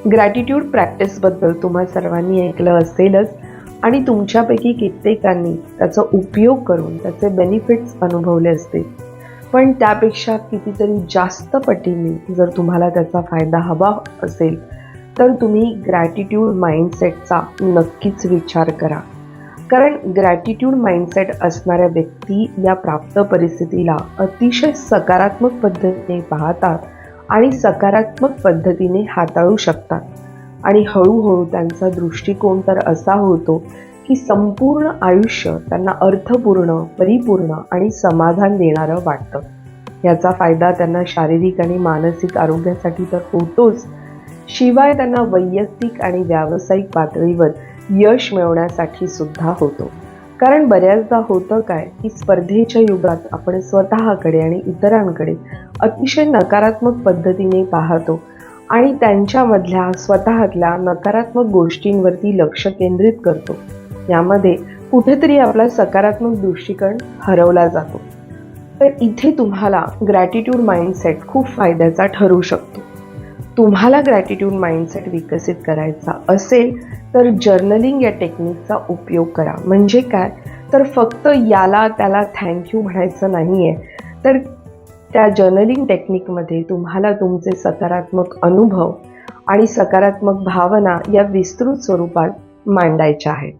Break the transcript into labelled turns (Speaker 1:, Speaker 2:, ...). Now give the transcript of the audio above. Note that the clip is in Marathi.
Speaker 1: ग्रॅटिट्यूड प्रॅक्टिसबद्दल तुम्हा सर्वांनी ऐकलं असेलच आणि तुमच्यापैकी कित्येकांनी त्याचा उपयोग करून त्याचे बेनिफिट्स अनुभवले असतील. पण त्यापेक्षा कितीतरी जास्त पटीने जर तुम्हाला त्याचा फायदा हवा असेल तर तुम्ही ग्रॅटिट्यूड माइंडसेटचा नक्कीच विचार करा. कारण ग्रॅटिट्यूड माइंडसेट असणाऱ्या व्यक्ती या प्राप्त परिस्थितीला अतिशय सकारात्मक पद्धतीने पाहतात आणि सकारात्मक पद्धतीने हाताळू शकतात. आणि हळूहळू त्यांचा दृष्टिकोन तर असा होतो की संपूर्ण आयुष्य त्यांना अर्थपूर्ण, परिपूर्ण आणि समाधान देणारं वाटतं. याचा फायदा त्यांना शारीरिक आणि मानसिक आरोग्यासाठी तर होतोच, शिवाय त्यांना वैयक्तिक आणि व्यावसायिक पातळीवर यश मिळवण्यासाठी सुद्धा होतो. कारण बऱ्याचदा होतं काय की स्पर्धेच्या युगात आपण स्वतःकडे आणि इतरांकडे अतिशय नकारात्मक पद्धतीने पाहतो आणि त्यांच्यामधल्या स्वतःतल्या नकारात्मक गोष्टींवरती लक्ष केंद्रित करतो. यामध्ये कुठेतरी आपला सकारात्मक दृष्टिकोन हरवला जातो. तर इथे तुम्हाला ग्रॅटिट्यूड माइंडसेट खूप फायद्याचा ठरू शकतो. तुम्हाला ग्रॅटिट्यूड माइंडसेट विकसित करायचा असेल तर जर्नलिंग या टेक्निकचा उपयोग करा. म्हणजे काय तर फक्त याला त्याला थँक्यू म्हणायचं नाही आहे, तर त्या जर्नलिंग टेक्निकमध्ये तुम्हाला तुमचे सकारात्मक अनुभव आणि सकारात्मक भावना या विस्तृत स्वरूपात मांडायच्या आहेत.